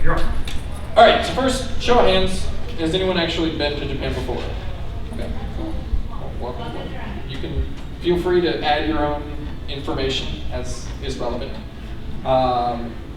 you're on. All right, so first, show of hands. Has anyone actually been to Japan before? Okay, cool. Welcome. You can feel free to add your own information as is relevant.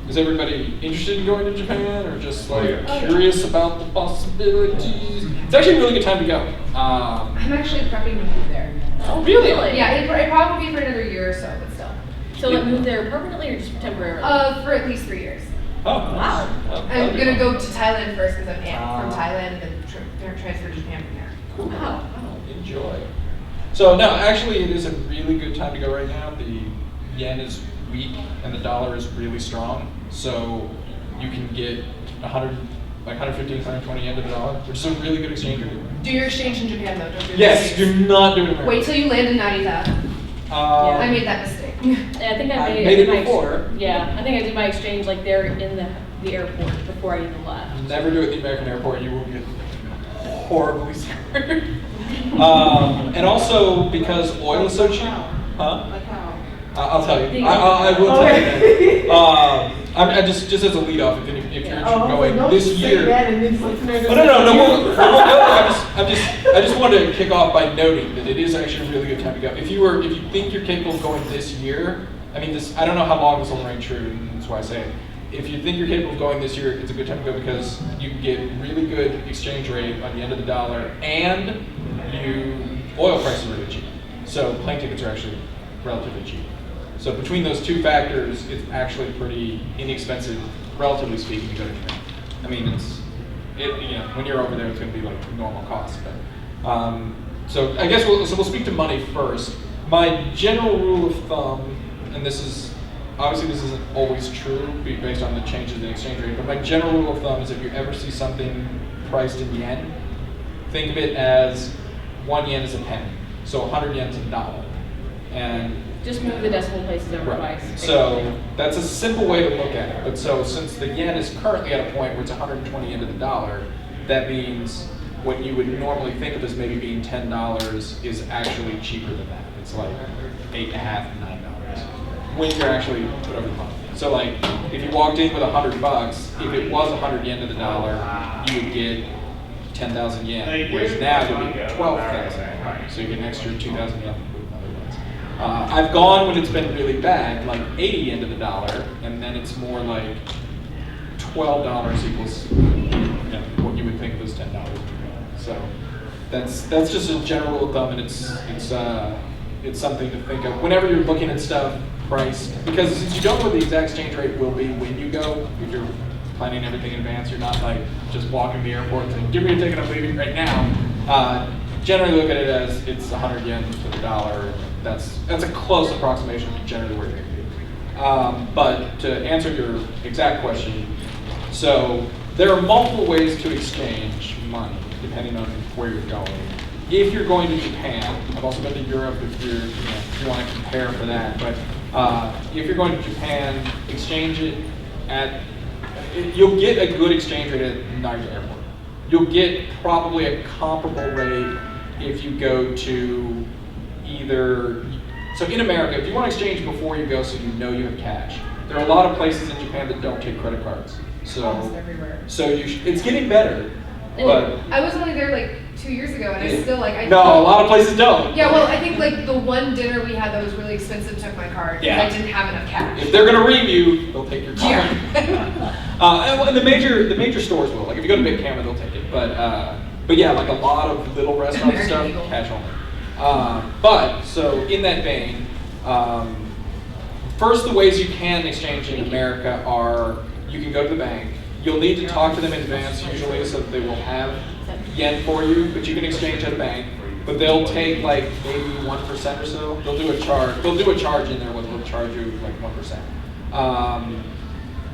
Is everybody interested in going to Japan, or just like curious about the possibilities? It's actually a really good time to go. I'm actually prepping to move there. Oh, really? Yeah, it probably be for another year or so, but still. So like move there permanently or just temporarily? For at least 3 years. Oh, wow. Well, I'm gonna go to Thailand first because I'm from Thailand, and then transfer to Japan from there. Cool. Wow. Enjoy. So no, actually, it is a really good time to go right now. The yen is weak and the dollar is really strong, so you can get 115, 120 yen to the dollar, which is a really good exchange rate. Do your exchange in Japan though. Don't do it Yes, in the you're States. not doing it. Wait till you land in Narita. I made that mistake. Yeah, I think I made did it my before. Yeah, I think I did my exchange like there in the airport before I even left. Never do it at the American airport. You will get horribly screwed. And also because oil is so cheap. Huh? I'll tell you. I will tell you that. I just as a lead off, if you're interested in going this year. No. I just wanted to kick off by noting that it is actually a really good time to go. If you think you're capable of going this year, I mean, I don't know how long this will remain true, and that's why I say it. If you think you're capable of going this year, it's a good time to go because you can get really good exchange rate on the end of the dollar, and oil prices are really cheap. So plane tickets are actually relatively cheap. So between those two factors, it's actually pretty inexpensive, relatively speaking, to go to Japan. I mean, when you're over there, it's going to be like normal cost. But, so I guess we'll speak to money first. My general rule of thumb, and this isn't always true based on the changes in exchange rate, but my general rule of thumb is if you ever see something priced in yen, think of it as 1 yen is a penny. So 100 yen is a dollar. And just move the decimal places over twice. So that's a simple way to look at it. But so since the yen is currently at a point where it's 120 yen to the dollar, that means what you would normally think of as maybe being $10 is actually cheaper than that. It's like $8.50, $9 when you're actually put over the money. So like if you walked in with $100, if it was 100 yen to the dollar, you would get 10,000 yen. Whereas now you'll get 12,000. So you get an extra 2,000 yen. I've gone when it's been really bad, like 80 yen to the dollar, and then it's more like $12 equals what you would think of as $10. So that's just a general rule of thumb, and it's something to think of whenever you're looking at stuff priced, because since you don't know what the exact exchange rate will be when you go, if you're planning everything in advance, you're not like just walking to the airport and saying, give me a ticket, I'm leaving right now. Generally look at it as it's 100 yen to the dollar. That's a close approximation of generally where you're going to be. But to answer your exact question, so there are multiple ways to exchange money depending on where you're going. If you're going to Japan, I've also been to Europe if you want to compare for that. But if you're going to Japan, exchange it you'll get a good exchange rate at Narita Airport. You'll get probably a comparable rate if you go to so in America, if you want to exchange before you go so you know you have cash, there are a lot of places in Japan that don't take credit cards. So almost everywhere. So it's getting better. But I was only there like 2 years ago, and I still a lot of places don't. Yeah, well, I think like the one dinner we had that was really expensive took my card because I didn't have enough cash. If they're gonna ream you, they'll take your card. Yeah. And the major stores will. Like if you go to Big Camera, they'll take it. But yeah, like a lot of little restaurants and stuff, cash only. But so in that vein, first the ways you can exchange in America are you can go to the bank. You'll need to talk to them in advance usually so that they will have yen for you, but you can exchange at a bank. But they'll take like maybe 1% or so. They'll do a charge in there where they'll charge you like 1%.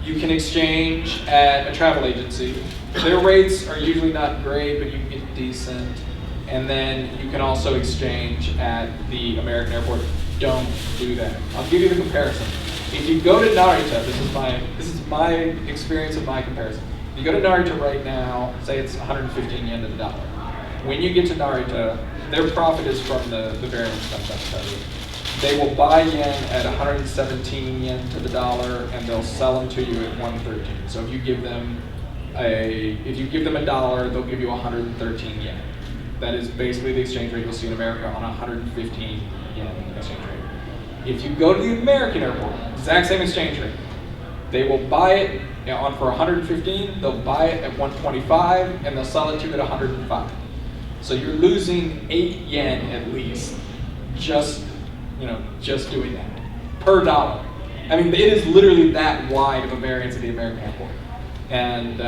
You can exchange at a travel agency. Their rates are usually not great, but you can get decent. And then you can also exchange at the American airport. Don't do that. I'll give you the comparison. If you go to Narita, this is my experience of my comparison. If you go to Narita right now, say it's 115 yen to the dollar. When you get to Narita, their profit is from the variable expense, I'll tell you. They will buy yen at 117 yen to the dollar, and they'll sell them to you at 113. So if you give them a dollar, they'll give you 113 yen. That is basically the exchange rate you'll see in America on 115 yen exchange rate. If you go to the American airport, exact same exchange rate. They will buy it on for 115. They'll buy it at 125, and they'll sell it to you at 105. So you're losing 8 yen at least, just doing that per dollar. I mean, it is literally that wide of a variance at the American airport, and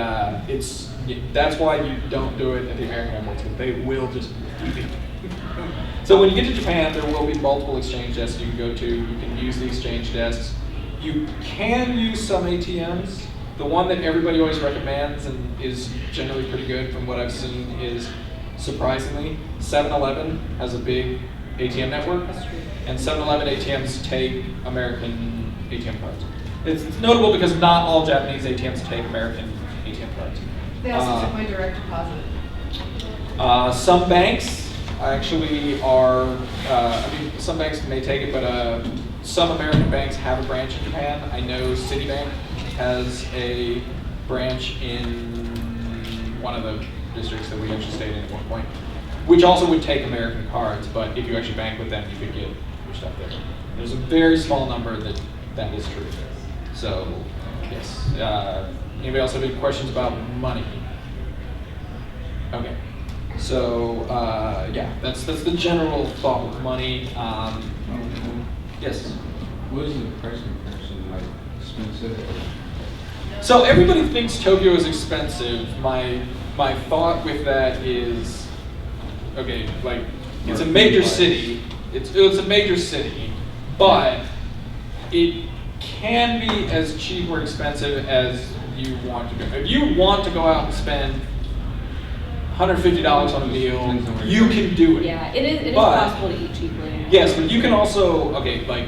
that's why you don't do it at the American airports, because they will just do it. So when you get to Japan, there will be multiple exchange desks you can go to. You can use the exchange desks. You can use some ATMs. The one that everybody always recommends and is generally pretty good from what I've seen is, surprisingly, 7-Eleven has a big ATM network. That's true. And 7-Eleven ATMs take American ATM cards. It's notable because not all Japanese ATMs take American ATM cards. They also took my direct deposit. Some banks actually are, some banks may take it, but some American banks have a branch in Japan. I know Citibank has a branch in one of the districts that we actually stayed in at one point, which also would take American cards, but if you actually bank with them, you could get your stuff there. There's a very small number that is true. So, yes. Anybody else have any questions about money? Okay. So, yeah, that's the general thought with money. Yes? What is the price comparison like? Expensive? So everybody thinks Tokyo is expensive. My thought with that is, okay, like, it's a major city. It's a major city, but it can be as cheap or expensive as you want to go. If you want to go out and spend $150 on a meal, you can do it. Yeah, it is But- possible to eat cheaply. Yes, but you can also, okay, like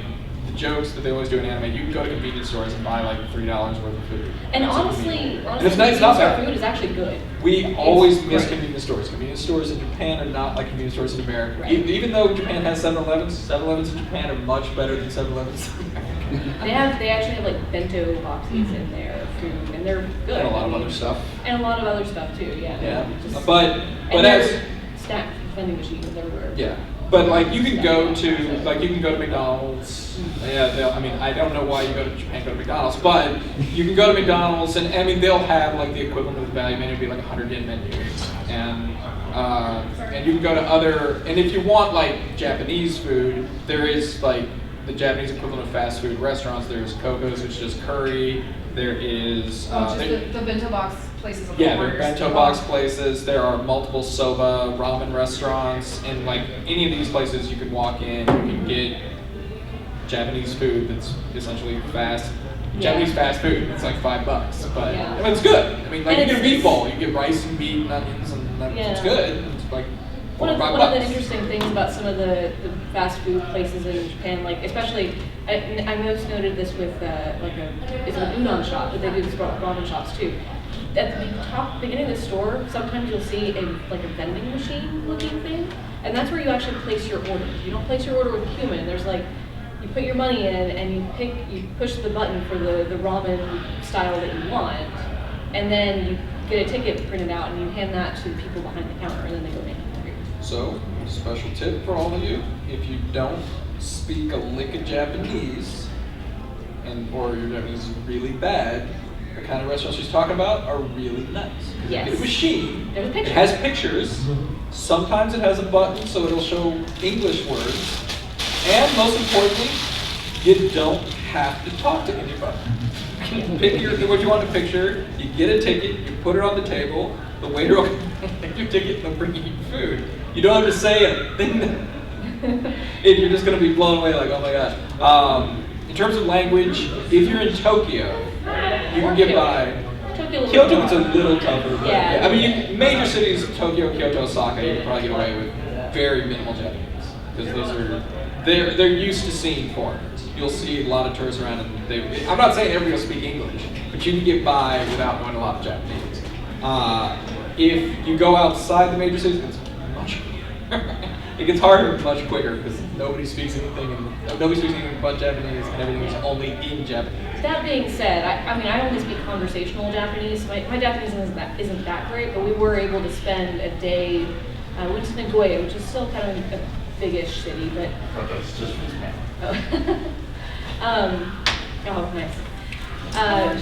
the jokes that they always do in anime, you can go to convenience stores and buy like $3 worth of food. And That's what you honestly, need. And honestly, it's not convenience store bad. food is actually good. We always miss great. convenience stores. Convenience stores in Japan are not like convenience stores in America. Right. Even though Japan has 7-Elevens, 7-Elevens in Japan are much better than 7-Elevens in America. They actually have like bento boxes in their food, and they're good. And a lot of I mean, other stuff. And a lot of other stuff too. Yeah. Yeah, Just- but and as there's snack vending machines everywhere. yeah, but like you can go to McDonald's. Yeah, I mean I don't know why you go to Japan go to McDonald's, but you can go to McDonald's and I mean they'll have like the equivalent of the value menu, it'd be like 100 yen menu, and you can go to other, and if you want like Japanese food, there is like the Japanese equivalent of fast food restaurants. There's Coco's, which is curry. There is The bento box places. On yeah, the there are corners. bento box places. There are multiple soba ramen restaurants, and like any of these places, you can walk in. You can get Japanese food that's essentially fast. Yeah. Japanese fast food. It's like $5, but Yeah. I mean, it's good. I mean, like And you get a it's- meatball, you get rice and meat and onions, and it's Yeah. good. It's like One of $5. the interesting things about some of the fast food places in Japan, like especially, I most noted this with it's an udon shop, but they do this for ramen shops too. At the beginning of the store, sometimes you'll see a vending machine looking thing, and that's where you actually place your order. You don't place your order with a human. There's like, you put your money in and you push the button for the ramen style that you want, and then you get a ticket printed out and you hand that to the people behind the counter, and then they go make it for you. So, special tip for all of you: if you don't speak a lick of Japanese, or your Japanese is really bad, the kind of restaurants she's talking about are really nice. Yes. You get a machine. There's a It picture. has pictures. Sometimes it has a button, so it'll show English words. And most importantly, you don't have to talk to anybody. You pick what you want to picture. You get a ticket. You put it on the table. The waiter will take your ticket and they'll bring you your food. You don't have to say a thing. If you're just going to be blown away, like, oh my god. In terms of language, if you're in Tokyo, you can get by. Kyoto is a little tougher, but Yeah. I mean, major cities, Tokyo, Kyoto, Osaka, you can probably get away with very minimal Japanese because they're used to seeing foreigners. You'll see a lot of tourists around, and I'm not saying everybody will speak English, but you can get by without knowing a lot of Japanese. If you go outside the major cities, it's much harder. it gets harder much quicker because nobody speaks anything but Japanese, and everything is only in Japanese. That being said, I mean, I only speak conversational Japanese. My Japanese isn't that great, but we were able to spend a day. We went to Nagoya, which is still kind of a big-ish city, but. That's just for Japan. Oh, nice.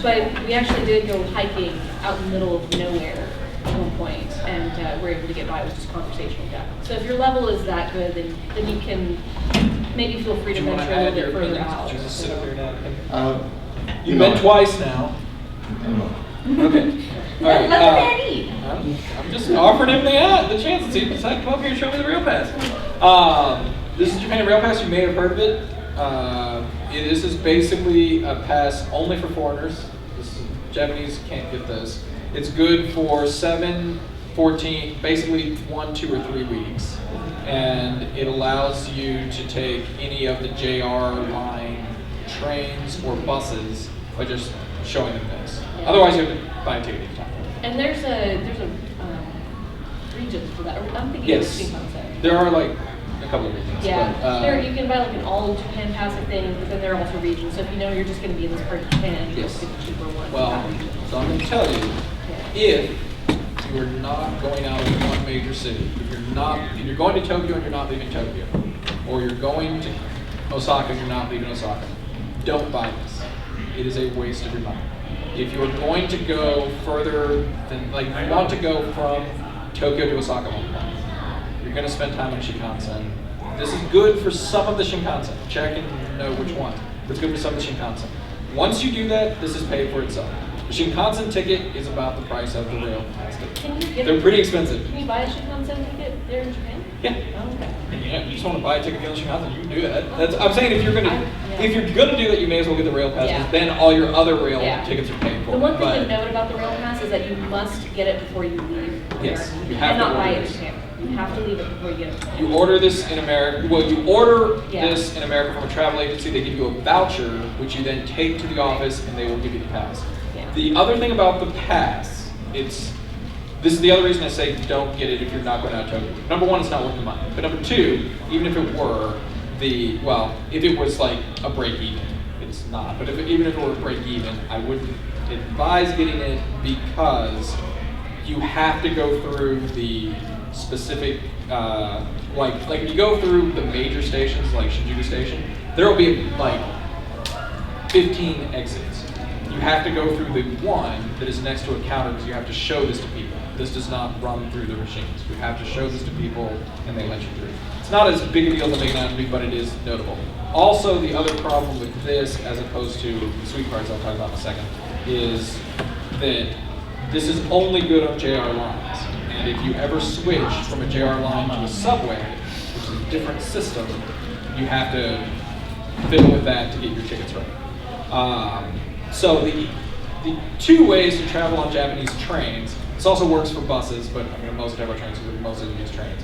But we actually did go hiking out in the middle of nowhere at one point, and we're able to get by with just conversational Japanese. So if your level is that good, then you can maybe feel free to Do you want venture to a add little your bit further opinions? out. Did you just sit up here now? You've No. been twice now. No. Okay. All right. Let the man eat. I'm just offering him the chance to see if he decides to come up here and show me the Rail Pass. This is Japan Rail Pass. You may have heard of it. This is basically a pass only for foreigners. Japanese can't get this. It's good for 7, 14, basically 1, 2, or 3 weeks. And it allows you to take any of the JR line trains or buses by just showing them this. Yeah. Otherwise, you have to buy a ticket each time. And there's a region for that. I'm thinking Yes. of Shinkansen. There are like a couple of regions. Yeah, but, there you can buy like an all of Japan pass of things, but then there are also regions. So if you know you're just going to be in this part of Japan, you Yes. just get the cheaper one. Well, so I'm going to tell you, if you are not going out of one major city, if you're going to Tokyo and you're not leaving Tokyo, or you're going to Osaka and you're not leaving Osaka, don't buy this. It is a waste of your money. If you're going to go further than, like, you want to go from Tokyo to Osaka one point, you're going to spend time on Shinkansen. This is good for some of the Shinkansen. Check and know which one. But it's good for some of the Shinkansen. Once you do that, this is paid for itself. The Shinkansen ticket is about the price of the rail pass ticket. Can you get They're pretty expensive. Can you buy a Shinkansen ticket there in Japan? Yeah. Oh, okay. Yeah, you just want to buy a ticket to get on Shinkansen, you can do that. I'm saying if you're gonna do that, you may as well get the rail pass. Yeah. Because then all your other rail Yeah. tickets are paid for. The one thing But to note about the rail pass is that you must get it before you leave. Yes, America. you have and to not buy order it in this. Japan. You have to leave it before you get it. You order this in America. Well, you order Yeah. this in America from a travel agency. They give you a voucher, which you then take to the office, and they will give you the pass. Yeah. The other thing about the pass, this is the other reason I say don't get it if you're not going out of Tokyo. Number one, it's not worth the money. But number two, even if it were if it was like a break even, it's not. But even if it were a break even, I wouldn't advise getting it because you have to go through the specific, like if you go through the major stations like Shinjuku Station, there will be like 15 exits. You have to go through the one that is next to a counter because you have to show this to people. This does not run through the machines. You have to show this to people and they let you through. It's not as big a deal as they make it out to be, but it is notable. Also, the other problem with this, as opposed to the sweet cards I'll talk about in a second, is that this is only good on JR lines. And if you ever switch from a JR line to a subway, which is a different system, you have to fiddle with that to get your tickets right. So the two ways to travel on Japanese trains, this also works for buses, but I'm going to mostly talk about trains because most of them use trains,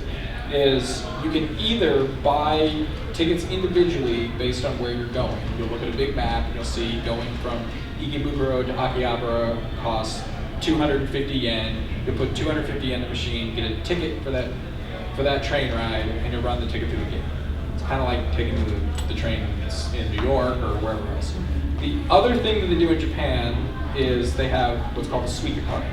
is you can either buy tickets individually based on where you're going. You'll look at a big map and you'll see going from Ikebukuro to Akihabara costs 250 yen. You'll put 250 yen in the machine, get a ticket for that train ride, and you'll run the ticket through the gate. It's kind of like taking the train in New York or wherever else. The other thing that they do in Japan is they have what's called a Suica card.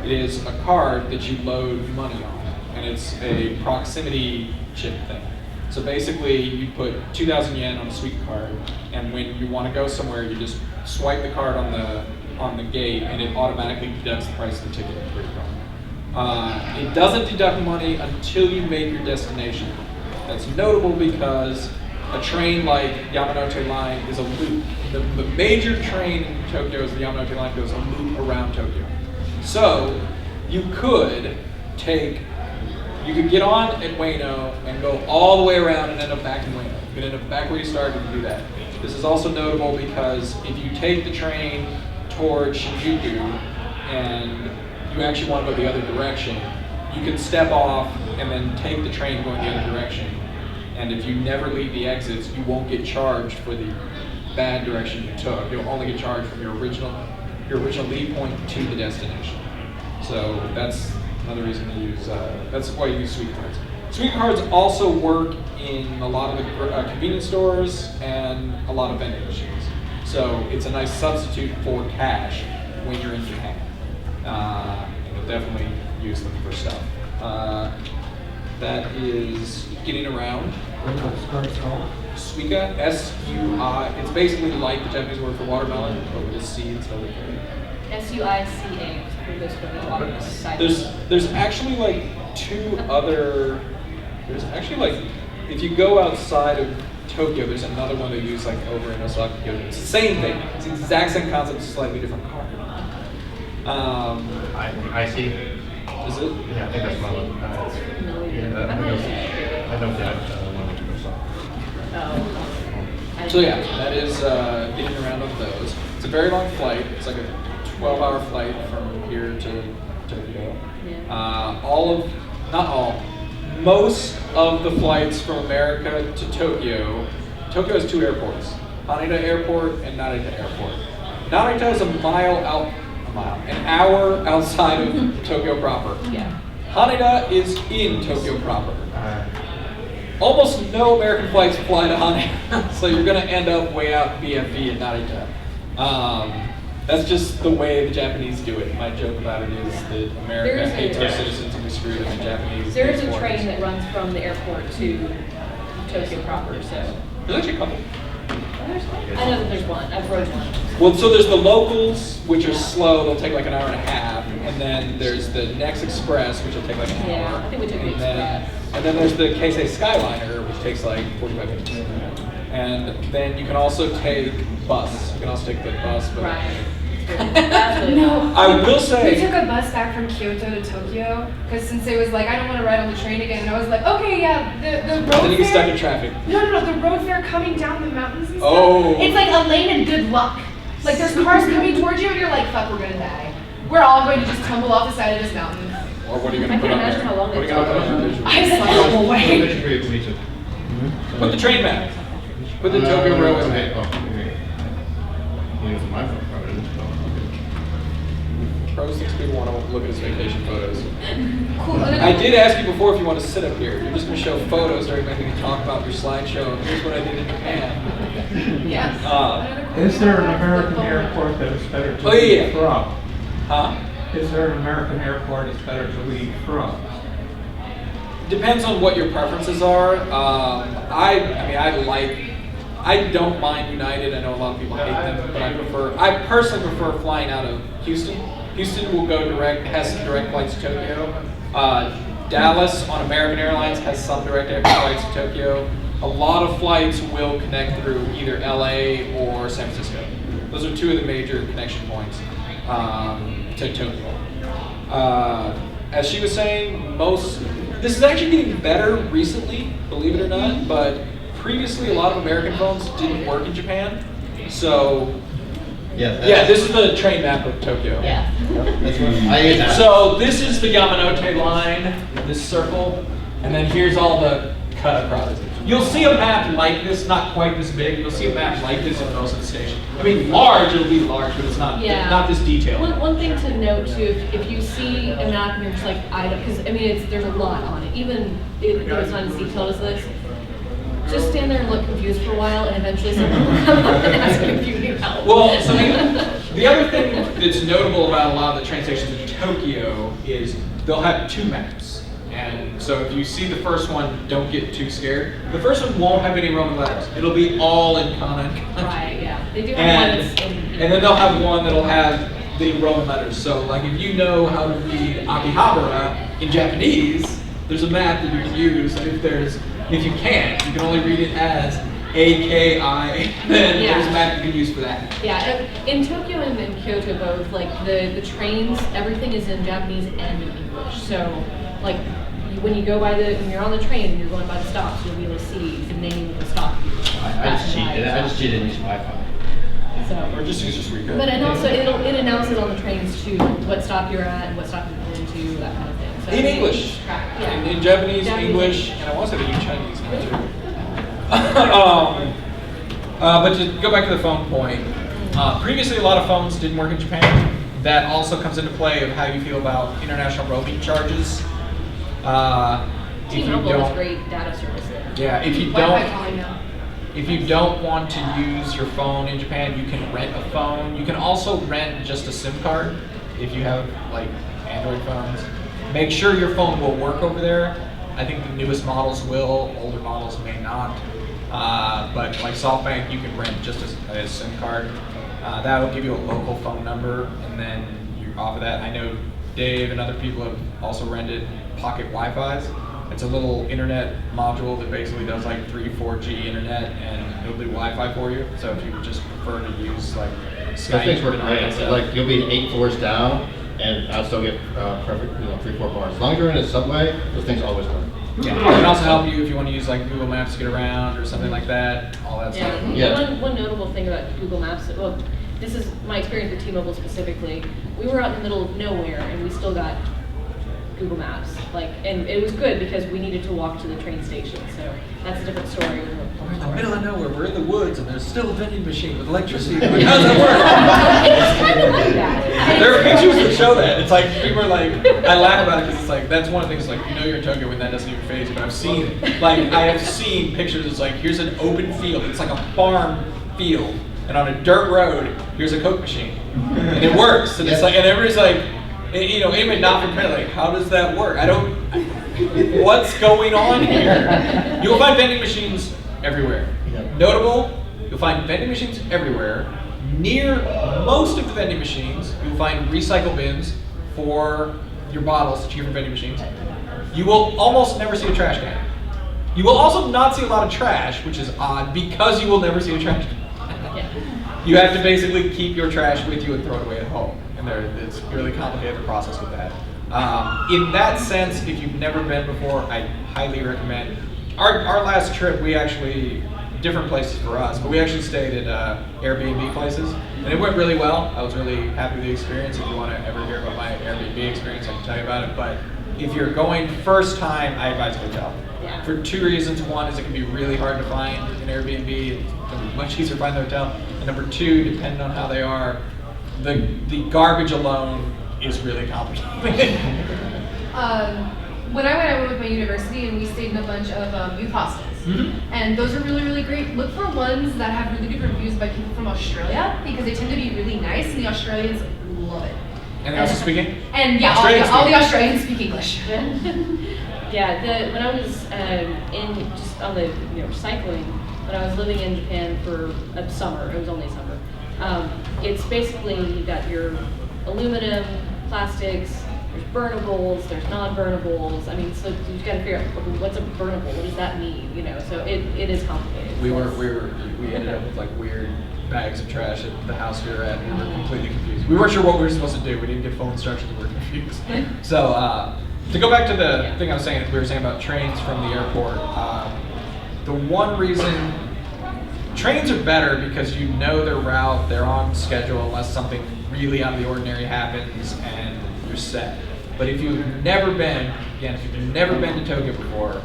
It is a card that you load money on, and it's a proximity chip thing. So basically, you put 2,000 yen on a Suica card, and when you want to go somewhere, you just swipe the card on the gate, and it automatically deducts the price of the ticket where you're going. It doesn't deduct money until you make your destination. That's notable because a train like Yamanote Line is a loop. The major train in Tokyo is the Yamanote Line, goes a loop around Tokyo. So you could get on at Ueno and go all the way around and end up back in Ueno. You can end up back where you started and do that. This is also notable because if you take the train towards Shinjuku and you actually want to go the other direction, you can step off and then take the train going the other direction. And if you never leave the exits, you won't get charged for the bad direction you took. You'll only get charged from your original leave point to the destination. So that's another reason to use, that's why you use sweet cards. Suica cards also work in a lot of the convenience stores and a lot of vending machines. So it's a nice substitute for cash when you're in Japan. And you'll definitely use them for stuff. That is getting around. What are those cards called? Suica, S-U-I. It's basically like the Japanese word for watermelon, but with a C instead of a K. S-U-I-C-A. For those who are watermelon side. There's actually like two other. There's actually like, if you go outside of Tokyo, there's another one they use like over in Osaka, Kyoto. It's the same thing. It's the exact same concept, slightly different card. I see. Is it? Yeah, I think that's one of them. I know that one of them. Oh. So yeah, that is getting around on those. It's a very long flight. It's like a 12-hour flight from here to Tokyo. Yeah. Most of the flights from America to Tokyo has two airports, Haneda Airport and Narita Airport. Narita is an hour outside of Tokyo proper. Yeah. Haneda is in Tokyo proper. Almost no American flights fly to Haneda, so you're going to end up way out BFE in Narita. That's just the way the Japanese do it. My joke about it is that America hates our citizens and we screw them in Japanese. There is a train that runs from the airport to Tokyo proper, so. There's actually a couple. I know that there's one. I've rode one. Well, so there's the locals, which are slow. They'll take like an hour and a half. And then there's the Next Express, which will take like an hour. Yeah, I think we took the Express. And then there's the Keisei Skyliner, which takes like 45 minutes. And then you can also take bus. You can also take the bus. But Right. No. I will say. We took a bus back from Kyoto to Tokyo because Sensei was like, I don't want to ride on the train again. And I was like, okay, yeah, the road Then you get fare. stuck in traffic. No, the road fare coming down the mountains and stuff. Oh. It's like a lane and good luck. Like there's cars coming towards you and you're like, fuck, we're gonna die. We're all going to just tumble off the side of this mountain. Or what are you I going to can't put on imagine there? how long What are you they going to took. put on your visual? I saw the whole way. Me too. Put the train map. Put the Tokyo Railway okay. map. Oh, okay. He was my phone, probably. Pros thinks people want to look at his vacation photos. Cool. I did ask you before if you want to sit up here. You're just going to show photos during my thing and talk about your slideshow. Here's what I did in Japan. Yes. Is there an American airport that is better to Oh, leave yeah. from? Huh? Is there an American airport that's better to leave from? Depends on what your preferences are. I don't mind United. I know a lot of people hate them, but I personally prefer flying out of Houston. Houston will go direct, has some direct flights to Tokyo. Dallas on American Airlines has some direct flights to Tokyo. A lot of flights will connect through either LA or San Francisco. Those are two of the major connection points to Tokyo. As she was saying, this is actually getting better recently, believe it or not, but previously a lot of American phones didn't work in Japan. So, yeah, this is the train map of Tokyo. Yeah. That's what I use that. So this is the Yamanote line, this circle, and then here's all the cut across. You'll see a map like this, not quite this big. You'll see a map like this in most of the stations. I mean, large, it'll be large, but it's not this detailed. One thing to note too, if you see a map and you're just like, because I mean, there's a lot on it, even if it's not as detailed as this. Just stand there and look confused for a while, and eventually someone will come up and ask you if you need help. Well, so the other thing that's notable about a lot of the train stations in Tokyo is they'll have two maps. And so if you see the first one, don't get too scared. The first one won't have any Roman letters. It'll be all in kana and kanji. Right, yeah. They do have one that's And then they'll have one that'll have the Roman letters. So like if you know how to read Akihabara in Japanese, there's a map that you can use. If you can't, you can only read it as AKI, then there's a map you can use for that. Yeah, in Tokyo and in Kyoto both, like the trains, everything is in Japanese and in English. So like when you're on the train and you're going by the stops, you'll be able to see the name of the stop. I just cheated and used Wi-Fi. So, Or just use your speaker. but and also it announces on the trains too what stop you're at and what stop you're going to, that kind of thing. So In English. Yeah. In Japanese, English, and I want to say they use Chinese now too. But to go back to the phone point, previously a lot of phones didn't work in Japan. That also comes into play of how you feel about international roaming charges. T-Mobile has great data service there. Yeah, Wi-Fi calling now. if you don't want to use your phone in Japan, you can rent a phone. You can also rent just a SIM card if you have like Android phones. Make sure your phone will work over there. I think the newest models will, older models may not. But like SoftBank, you can rent just a SIM card. That will give you a local phone number, and then you're off of that. I know Dave and other people have also rented pocket Wi-Fis. It's a little internet module that basically does like 3-4G internet, and it'll do Wi-Fi for you. So if you would just prefer to use like Those Skype, things work and all great. that It's stuff. like you'll be 8 floors down, and I'll still get perfect, 3-4 bars. As long as you're in a subway, those things always work. Yeah, it can also help you if you want to use like Google Maps to get around or something like that. All that stuff. Yeah. One notable thing about Google Maps, well, this is my experience with T-Mobile specifically. We were out in the middle of nowhere, and we still got Google Maps. And it was good because we needed to walk to the train station. So that's a different story. We're in the middle of nowhere. We're in the woods, and there's still a vending machine with electricity. Like, how does that work? It's kind of like that. There are pictures that show that. It's like people are like, I laugh about it because it's like that's one of the things like you're in Tokyo when that doesn't even phase you. But I've seen it. Like I have seen pictures. It's like here's an open field. It's like a farm field, and on a dirt road, here's a Coke machine, and it works. And it's like, and everybody's like, even not from Japan, like, how does that work? What's going on here? You'll find vending machines everywhere. Yeah. Notable, you'll find vending machines everywhere. Near most of the vending machines, you'll find recycle bins for your bottles that you get from vending machines. You will almost never see a trash can. You will also not see a lot of trash, which is odd because you will never see a trash can. You have to basically keep your trash with you and throw it away at home. And it's a really complicated process with that. In that sense, if you've never been before, I highly recommend. Our last trip, we actually, different places for us, but we actually stayed at Airbnb places, and it went really well. I was really happy with the experience. If you want to ever hear about my Airbnb experience, I can tell you about it. But if you're going first time, I advise hotel. Yeah. For 2 reasons. One is it can be really hard to find an Airbnb. It's much easier to find the hotel. And number 2, depending on how they are, the garbage alone is really complicated. When I went with my university, and we stayed in a bunch of youth hostels. Mm-hmm. And those are really, really great. Look for ones that have really good reviews by people from Australia, because they tend to be really nice, and the Australians love it. And they also speak English? And yeah, all the Australians speak English. Yeah, when I was just on the recycling, when I was living in Japan for a summer, it was only a summer. It's basically you got your aluminum, plastics. There's burnables, there's non-burnables. I mean, so you've got to figure out what's a burnable. What does that mean? So it is complicated. We ended up with like weird bags of trash at the house we were at. We were completely confused. We weren't sure what we were supposed to do. We didn't get full instructions. We were confused. So to go back to the thing I was saying, we were saying about trains from the airport. The one reason trains are better because you know their route, they're on schedule unless something really out of the ordinary happens and you're set. But if you've never been to Tokyo before,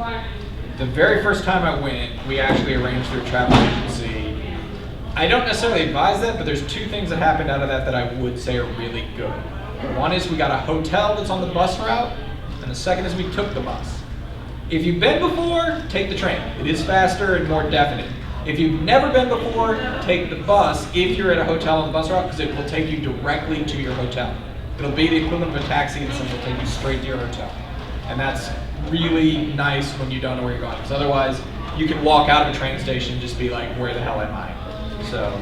the very first time I went, we actually arranged through a travel agency. I don't necessarily advise that, but there's 2 things that happened out of that I would say are really good. One is we got a hotel that's on the bus route, and the second is we took the bus. If you've been before, take the train. It is faster and more definite. If you've never been before, take the bus if you're at a hotel on the bus route, because it will take you directly to your hotel. It'll be the equivalent of a taxi, and it'll take you straight to your hotel. And that's really nice when you don't know where you're going, because otherwise you can walk out of a train station and just be like, where the hell am I? So,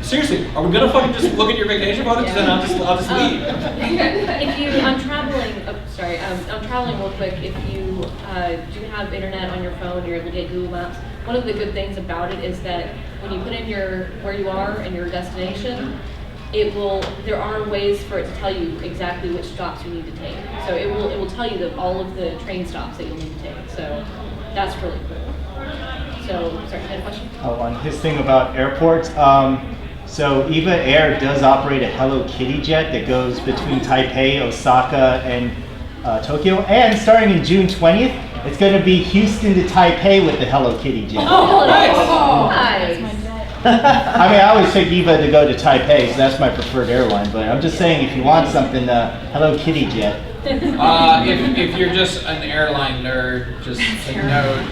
seriously, are we gonna fucking just look at your vacation photos and then I'll just leave? I'm traveling real quick. If you do have internet on your phone, you're able to get Google Maps. One of the good things about it is that when you put in where you are and your destination, there are ways for it to tell you exactly which stops you need to take. So it will tell you all of the train stops that you'll need to take. So that's really cool. So, sorry, you had a question? On his thing about airports, so EVA Air does operate a Hello Kitty jet that goes between Taipei, Osaka, and Tokyo. And starting in June 20th, it's going to be Houston to Taipei with the Hello Kitty jet. Oh, nice. I mean, I always take EVA to go to Taipei, so that's my preferred airline. But I'm just saying, if you want something, Hello Kitty jet. If you're just an airline nerd, just a note.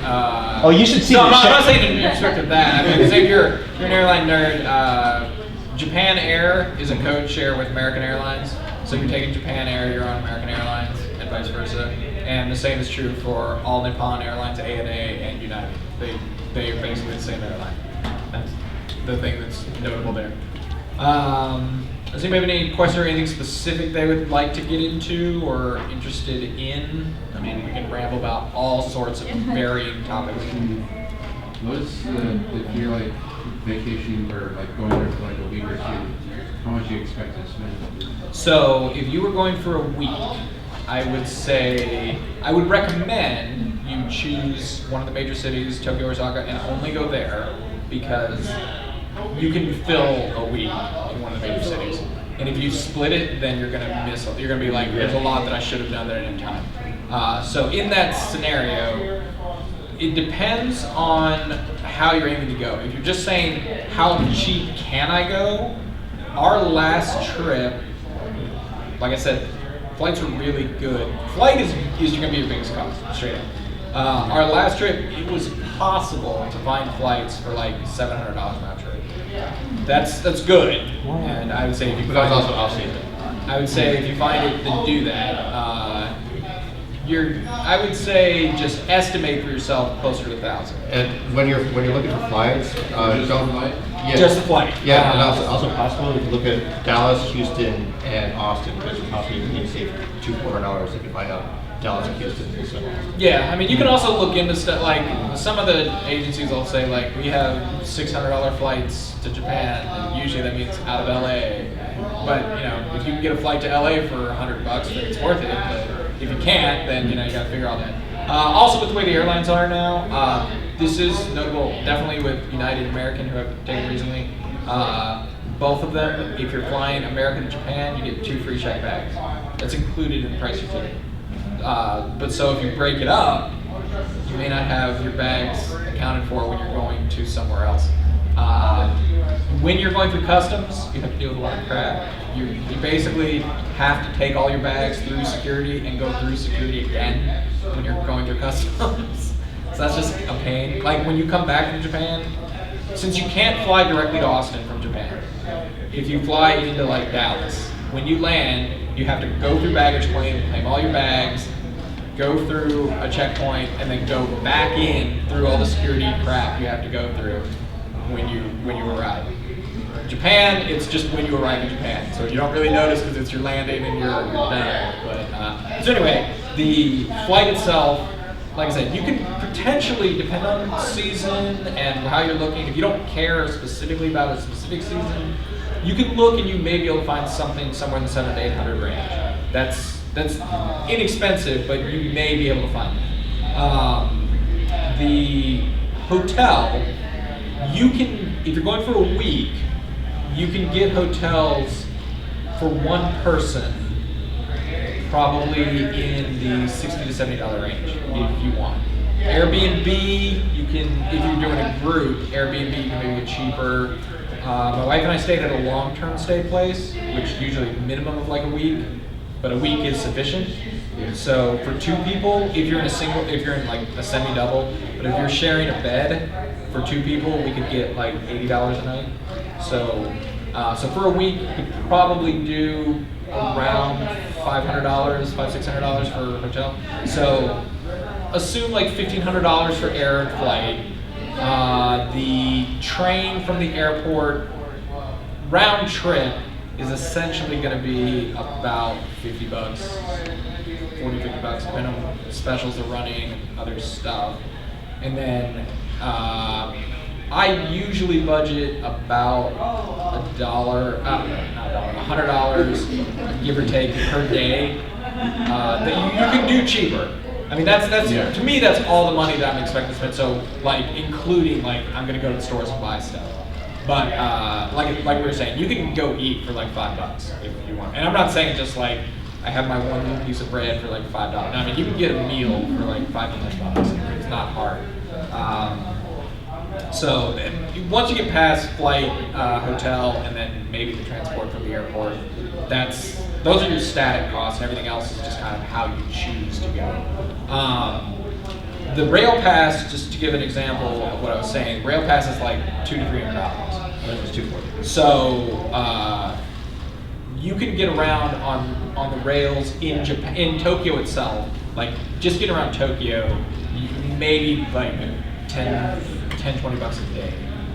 Oh, you should see No, the I'm not check. saying in respect of that. I mean, say if you're an airline nerd, Japan Air is a code share with American Airlines. So if you're taking Japan Air, you're on American Airlines, and vice versa. And the same is true for all Nippon Airlines, ANA, and United. They are basically the same airline. That's the thing that's notable there. Does anybody have any questions or anything specific they would like to get into or interested in? I mean, we can ramble about all sorts of varying topics. What's if you're like vacationing or like going there for like a week or two, how much do you expect to spend? So if you were going for a week, I would recommend you choose one of the major cities, Tokyo or Osaka, and only go there because you can fill a week in one of the major cities. And if you split it, then you're gonna miss. You're gonna be like, there's a lot that I should have done that I didn't have time. So in that scenario, it depends on how you're aiming to go. If you're just saying, how cheap can I go? Our last trip, like I said, flights are really good. Flight is gonna be your biggest cost, straight up. Our last trip, it was possible to find flights for like $700 round trip. That's good. And I would say if you But that was find also off-season. I would say if you find it, then do that. I would say just estimate for yourself closer to 1,000. And when you're looking for flights, don't flight? Yeah, Just the flight. Yeah, and also possible if you look at Dallas, Houston, and Austin, because possibly you can save $200-$400 if you find out Dallas and Houston instead of Austin. Yeah, I mean, you can also look into stuff like some of the agencies will say like we have $600 flights to Japan, and usually that means out of LA. But you know, if you can get a flight to LA for $100, then it's worth it. But if you can't, then you know you got to figure all that. Also, with the way the airlines are now, this is notable definitely with United and American, who I've taken recently. Both of them, if you're flying American to Japan, you get 2 free check bags. That's included in the price of your ticket. But so if you break it up, you may not have your bags accounted for when you're going to somewhere else. When you're going through customs, you have to deal with a lot of crap. You basically have to take all your bags through security and go through security again when you're going through customs. So that's just a pain. Like when you come back from Japan, since you can't fly directly to Austin from Japan, if you fly into like Dallas, when you land, you have to go through baggage claim all your bags, go through a checkpoint, and then go back in through all the security crap you have to go through when you arrive. Japan, it's just when you arrive in Japan, so you don't really notice because it's your landing and you're done. But so anyway, the flight itself, like I said, you can potentially, depend on season and how you're looking. If you don't care specifically about a specific season, you can look and you may be able to find something somewhere in the 700 to 800 range. That's inexpensive, but you may be able to find it. The hotel, you can, if you're going for a week, you can get hotels for one person probably in the $60 to $70 range if you want. Airbnb, you can, if you're doing a group, Airbnb you can maybe get cheaper. My wife and I stayed at a long-term stay place, which usually minimum of like a week, but a week is sufficient. So for 2 people, if you're in like a semi-double, but if you're sharing a bed for 2 people, we could get like $80 a night. So for a week, you could probably do around $500, $600 for a hotel. So assume like $1,500 for air and flight. The train from the airport round trip is essentially going to be about $50, $40-$50, depending on what specials they're running and other stuff. And then I usually budget about $100, give or take, per day. That you can do cheaper. I mean, that's to me, that's all the money that I'm expecting to spend. So, like, including, like, I'm going to go to the stores and buy stuff. But, like we were saying, you can go eat for, like, $5 if you want. And I'm not saying just, like, I have my one little piece of bread for, like, $5. I mean, you can get a meal for, like, $5 to $10. It's not hard. So once you get past flight, hotel, and then maybe the transport from the airport, those are your static costs, and everything else is just kind of how you choose to go. The rail pass, just to give an example of what I was saying, rail pass is like $200 to $300. I think it was 240. So you can get around on the rails in Japan, in Tokyo itself. Like just getting around Tokyo, maybe like 10, 20 bucks a day,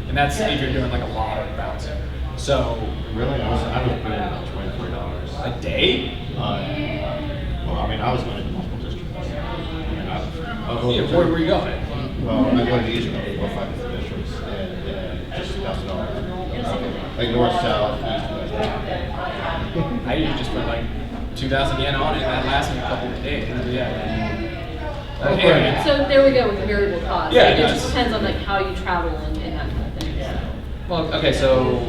and that's if you're doing like a lot of bouncing. So Really? I was putting about $24. a day? Well, I mean, I was going to multiple districts. I mean, I was going Yeah, to- where were you going? Well, I go to Ushicon, 4 or 5 different districts, and just $1,000. Like north, south, east, west. I usually just put like 2,000 yen on it, and that lasts me a couple of days. Yeah. Anyway, So there we go with the variable cost. Yeah, Like, it yes. just depends on like how you travel and that kind of thing. So. well, okay, so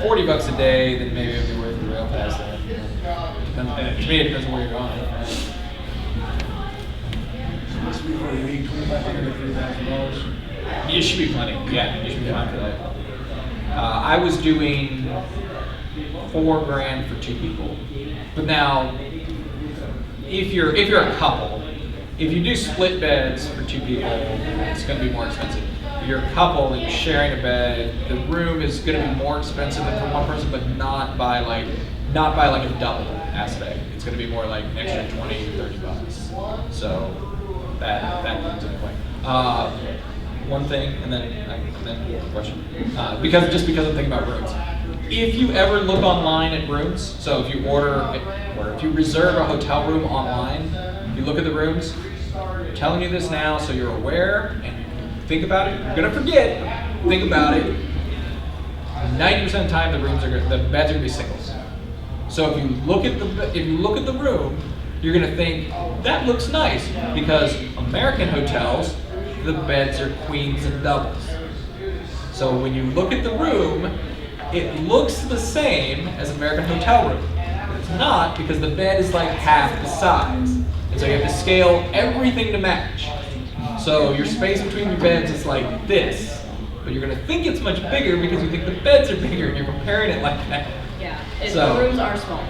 40 bucks a day, then maybe it'd be worth the rail pass. To me, it depends on where you're going. This week for a week, $2,500 to $3,000. You should be plenty. Yeah, you should be fine for that. I was doing $4,000 for 2 people. But now, if you're a couple, if you do split beds for 2 people, it's going to be more expensive. If you're a couple and you're sharing a bed, the room is going to be more expensive than for one person, but not by like a double aspect. It's going to be more like an extra 20 to 30 bucks. So that comes into play. One thing, and then question. Because I'm thinking about rooms. If you ever look online at rooms, so if you reserve a hotel room online, if you look at the rooms, I'm telling you this now so you're aware and you can think about it. You're gonna forget. Think about it. 90% of the time, the beds are gonna be singles. So if you look at the room, you're gonna think that looks nice because American hotels, the beds are queens and doubles. So when you look at the room, it looks the same as American hotel room. But it's not because the bed is like half the size. And so you have to scale everything to match. So your space between your beds is like this. But you're gonna think it's much bigger because you think the beds are bigger and you're comparing it like that. Yeah, So- the rooms are smaller,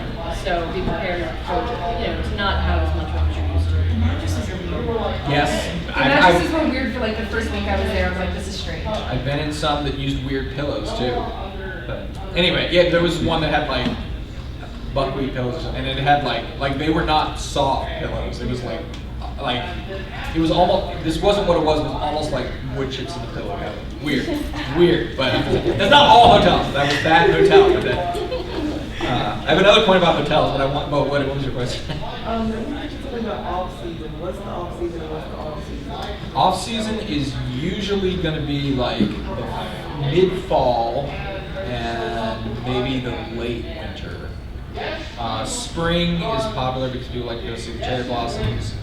so be prepared for, to not have as much room as you're used to. Mattresses are weird. Yes. The mattresses were weird for like the first week I was there. I was like, this is strange. I've been in some that used weird pillows too. But anyway, yeah, there was one that had like buckwheat pillows or something, and it had like they were not soft pillows. It was like it was almost, this wasn't what it was almost like wood chips in the pillow. Weird, but that's not all hotels. That was that hotel. But I have another point about hotels, but what was your question? Something about off season. What's the off season and what's the on season? Off season is usually going to be like mid fall and maybe the late winter. Spring is popular because people like to go see the cherry blossoms.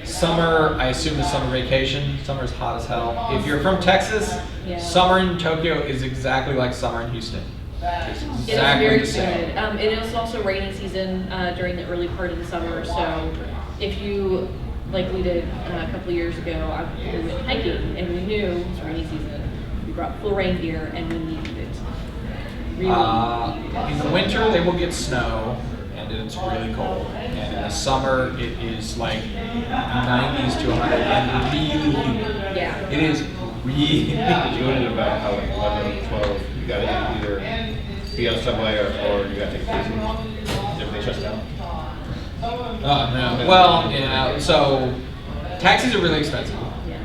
Summer, I assume, is summer vacation. Summer is hot as hell. If you're from Texas, Yeah. summer in Tokyo is exactly like summer in Houston. It's It is exactly very the same. humid. It is also rainy season during the early part of the summer. So if you, like we did a couple of years ago, we went hiking and we knew it was rainy season. We brought full rain gear and we needed it. Really. In the winter, they will get snow, and it's really cold. And in the summer, it is like 90s to 100 and really humid. Yeah. It is really Doing it about how like 11, 12, you gotta either be on the subway or you gotta take a taxi. Everything shuts down. No. Well, so taxis are really expensive.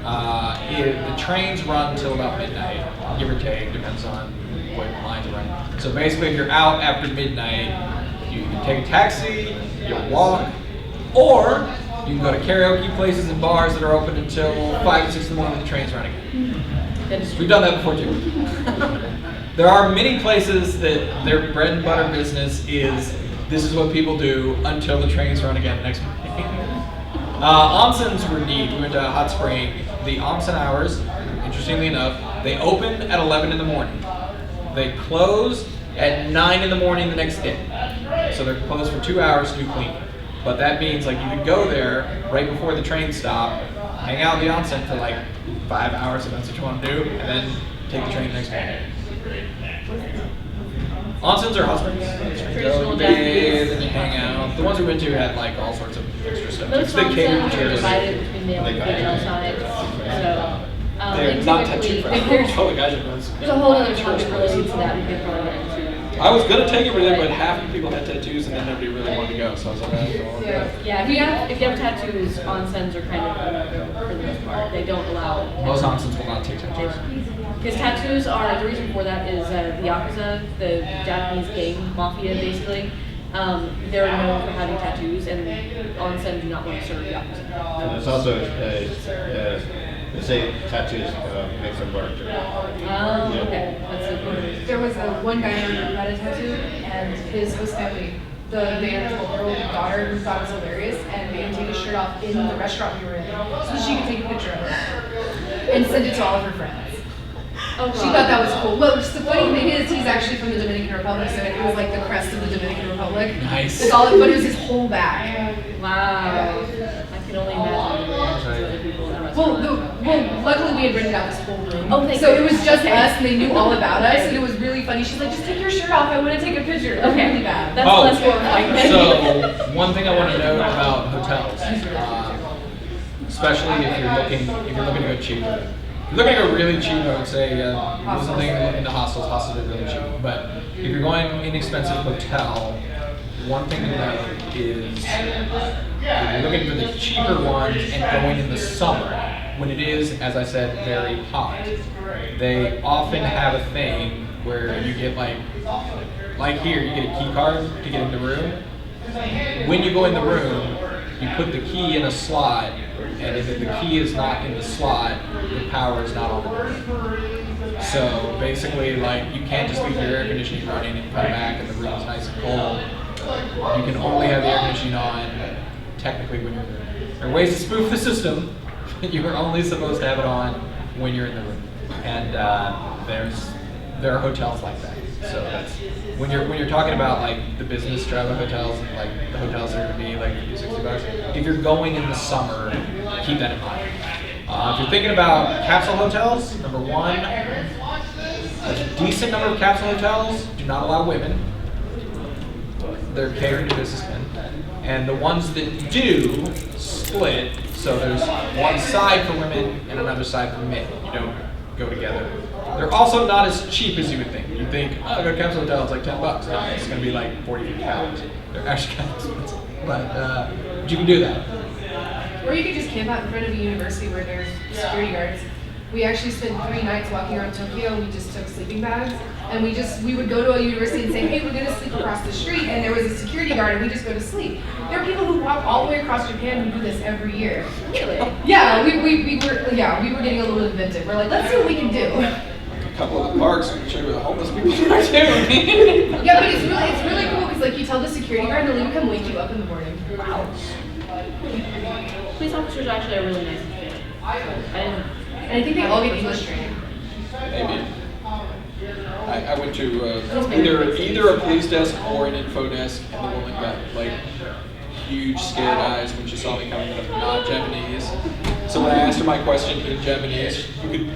The trains run until about midnight, give or take, depends on what lines are running. So basically, if you're out after midnight, you can take a taxi, you walk, or you can go to karaoke places and bars that are open until 5 or 6 in the morning when the train's running. That is We've done that before too. There are many places that their bread and butter business is this is what people do until the trains run again next morning. Onsens were neat. We went to a hot spring. The onsen hours, interestingly enough, they open at 11 in the morning. They close at 9 in the morning the next day. So they're closed for 2 hours to do cleaning. But that means like you could go there right before the train stop, hang out in the onsen for like 5 hours if that's what you want to do, and then take the train the next morning. Onsens are hot springs. Traditional You bathe and you hang out. The ones we went to had like all sorts of extra stuff. Most They catered onsens are to divided between male and female sides, so. They're and not typically, tattoo friendly. there's Totally guys are ones. a whole other topic related to that we could probably get into. I was gonna take it for that, but half the people had tattoos and then nobody really wanted to go. So I was like, Yeah, if you have tattoos, onsens are kind of no-go for the most part. They don't allow. most onsens will not take tattoos. Because tattoos are, the reason for that is the Yakuza, the Japanese gang mafia basically, they're known for having tattoos and onsen do not want to serve Yakuza. And there's also, they say tattoos makes them work. Okay. That's a There was one guy who had a tattoo, and his host family, the manager's girl daughter, who thought it was hilarious, and made him take his shirt off in the restaurant we were in, so that she could take a picture of it and send it to all of her friends. Oh, She thought that was cool. Well, the funny thing is, he's actually from the Dominican Republic, so it was like the crest of the Dominican Republic. Nice. It's all, but it was his whole back. Wow. I can only imagine the reactions of other people in the restaurant. Well, luckily we had rented out this whole room. Oh, thank so you. it was just Okay. us, and they knew all about us, and it was really funny. She's like, just take your shirt off. I want to take a picture. It was Okay. really bad. That's less horrifying. So one thing I want to note about hotels, especially if you're looking to go cheaper. If you're looking to go really cheap, I would say there's something into hostels. Hostels are really cheap. But if you're going inexpensive hotel, one thing to note is if you're looking for the cheaper ones and going in the summer, when it is, as I said, very hot, they often have a thing where you get like here, you get a key card to get in the room. When you go in the room, you put the key in a slot, and if the key is not in the slot, the power is not on the room. So basically, like, you can't just leave your air conditioning running and come back and the room's nice and cold. You can only have the air conditioning on, technically, when you're in the room. There are ways to spoof the system. You are only supposed to have it on when you're in the room. And there are hotels like that. So that's when you're talking about like the business travel hotels and like the hotels that are going to be like $50-$60. If you're going in the summer, keep that in mind. If you're thinking about capsule hotels, number one, a decent number of capsule hotels do not allow women. They're catering to businessmen, and the ones that do split. So there's one side for women and another side for men. You don't go together. They're also not as cheap as you would think. You'd think, oh, go to capsule hotel, it's like $10. No, it's going to be like $40-$50. They're actually kind of expensive. But you can do that. Or you could just camp out in front of a university where there's security guards. We actually spent 3 nights walking around Tokyo. We just took sleeping bags, and we would go to a university and say, hey, we're going to sleep across the street, and there was a security guard, and we just go to sleep. There are people who walk all the way across Japan who do this every year. Really? Yeah, we were getting a little inventive. We're like, let's see what we can do. A couple of the parks, we can show you where the homeless people are too. Yeah, but it's really cool because like you tell the security guard, and they'll even come wake you up in the morning. Wow. Police officers actually are really nice and fair. And I think they all get English training. Maybe. I went to either a police desk or an info desk, and the woman got like huge scared eyes when she saw me coming up, not Japanese. So when I asked her my question in Japanese, you could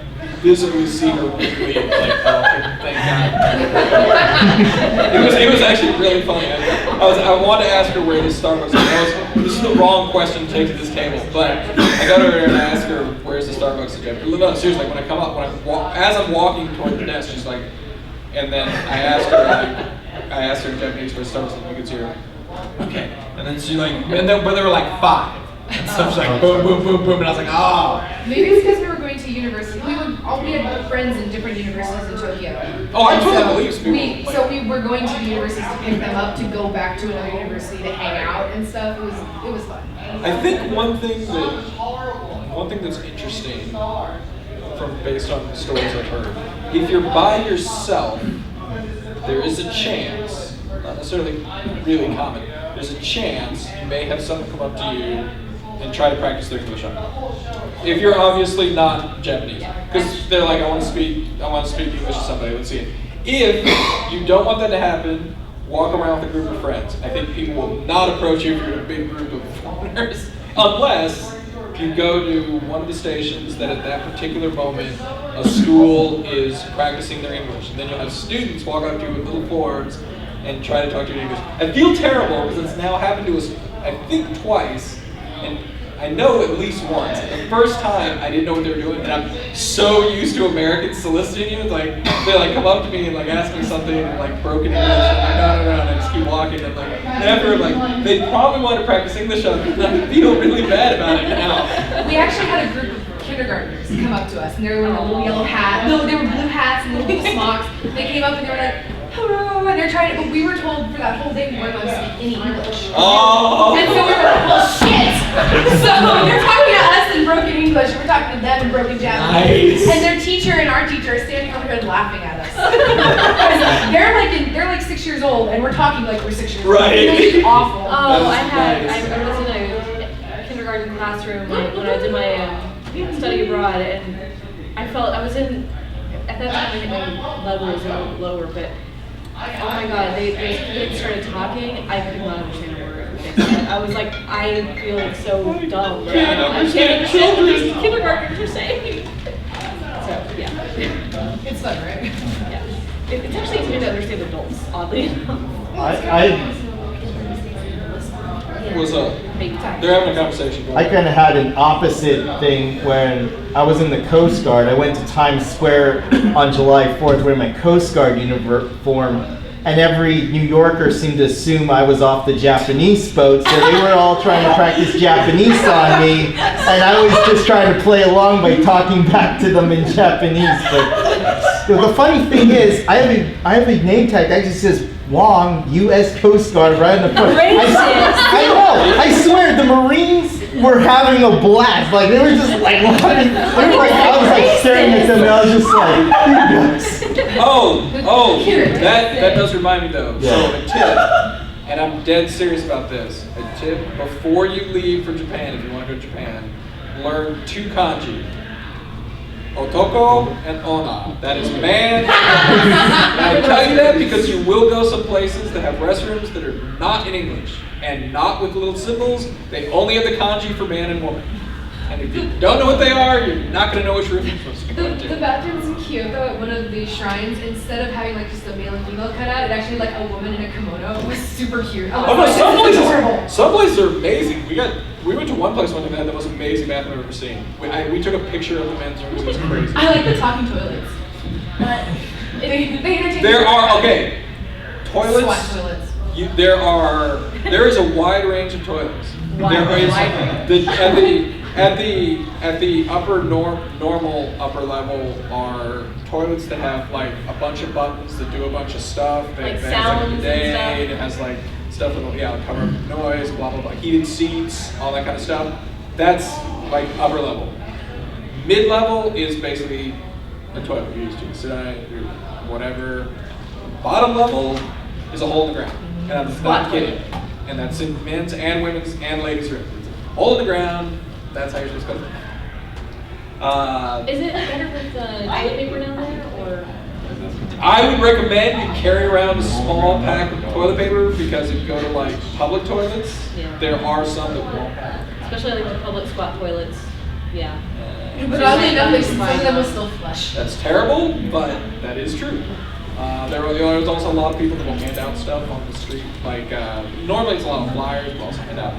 visibly see her weakly, like, oh, thank God. It was actually really funny. I wanted to ask her where this Starbucks was. This is the wrong question to take to this table, but I got over there and I asked her, where's the Starbucks in Japan? No, seriously, when I come up, as I'm walking toward the desk, she's like, and then I asked her in Japanese where's Starbucks, and you could see her, okay. And then she like, but there were like 5. And so she's like, boom, boom, boom, boom, and I was like, oh. Maybe it's because we were going to university. We had friends in different universities in Tokyo. Oh, I And totally so believe people. So we were going to the universities to pick them up to go back to another university to hang out and stuff. It was fun. I think one thing that's interesting from based on the stories I've heard, if you're by yourself, there is a chance, not necessarily really common, there's a chance you may have someone come up to you and try to practice their English on you. If you're obviously not Japanese, because they're like, I want to speak English to somebody. Let's see it. If you don't want that to happen, walk around with a group of friends. I think people will not approach you if you're in a big group of foreigners, unless if you go to one of the stations that at that particular moment a school is practicing their English, and then you'll have students walk up to you with little boards and try to talk to you in English. I feel terrible because it's now happened to us, I think, twice, and I know at least once. The first time I didn't know what they were doing, and I'm so used to Americans soliciting you. It's like they like come up to me and like ask me something in like broken English. I'm like, no, and I just keep walking. And like, and after like they probably want to practice English on me, and I feel really bad about it now. We actually had a group of kindergartners come up to us, and they were wearing a little yellow hat. No, they were blue hats and little smocks. They came up and they were like, hello, and they're trying to, but we were told for that whole day we weren't allowed to speak any English. Oh! And so we were like, well, shit! So they're talking to us in broken English, and we're talking to them in broken Japanese. Nice. And their teacher and our teacher are standing over here laughing at us. they're like 6 years old, and we're talking like we're 6 years old. Right. It's awful. Oh, That's nice. I was in a kindergarten classroom when I was in my study abroad, and I was in, at that time I think my level was a little lower, but oh my god, they kids started talking, I could not understand a word they said. I was like, I feel so dumb. Right now. I can't understand what these kindergartners are saying. So, yeah. It's fun, right? Yeah. It's actually easier to understand adults, oddly enough. What's up? They're having a conversation. I kind of had an opposite thing when I was in the Coast Guard. I went to Times Square on July 4th wearing my Coast Guard uniform, and every New Yorker seemed to assume I was off the Japanese boat, so they were all trying to practice Japanese on me, and I was just trying to play along by talking back to them in Japanese. But the funny thing is, I have a name tag that just says Wong, U.S. Coast Guard, right on the front. I know. I swear, the Marines were having a blast. Like they were just like, laughing. They were like, I was like staring at them, and I was just like, That does remind me though. Yeah. So a tip, and I'm dead serious about this. A tip before you leave for Japan, if you want to go to Japan, learn 2 kanji. Otoko and Ona. That is man. And I tell you that because you will go some places that have restrooms that are not in English and not with little symbols. They only have the kanji for man and woman. And if you don't know what they are, you're not going to know which room you're supposed to go The to. bathrooms in Kyoto at one of the shrines, instead of having like just a male and female cut out, it actually like a woman in a kimono. It was super cute. I was Oh no, like, this is adorable. some places are amazing. We went to one place one time that had the most amazing bathroom I've ever seen. We took a picture of the men's room. It was crazy. I like the talking toilets. They entertain There me. are toilets. Squat toilets. There is a wide range of toilets. There is at the upper normal upper level are toilets that have like a bunch of buttons that do a bunch of stuff. Like that sounds has and bidet, stuff. it has like stuff that'll cover noise, blah blah blah, heated seats, all that kind of stuff. That's like upper level. Mid level is basically a toilet you're used to. Sit on it, do whatever. Bottom level is a hole in the ground. And I'm not kidding. And that's in men's and women's and ladies' rooms. It's a hole in the ground. That's how you're supposed to go. Is it better with the toilet paper down there, or? I would recommend you carry around a small pack of toilet paper because if you go to like public toilets, Yeah. there are some that won't have. Especially like the public squat toilets. Yeah. But oddly enough, some of them will still flush. That's terrible, but that is true. There's also a lot of people that will hand out stuff on the street. Like normally it's a lot of flyers, but also hand out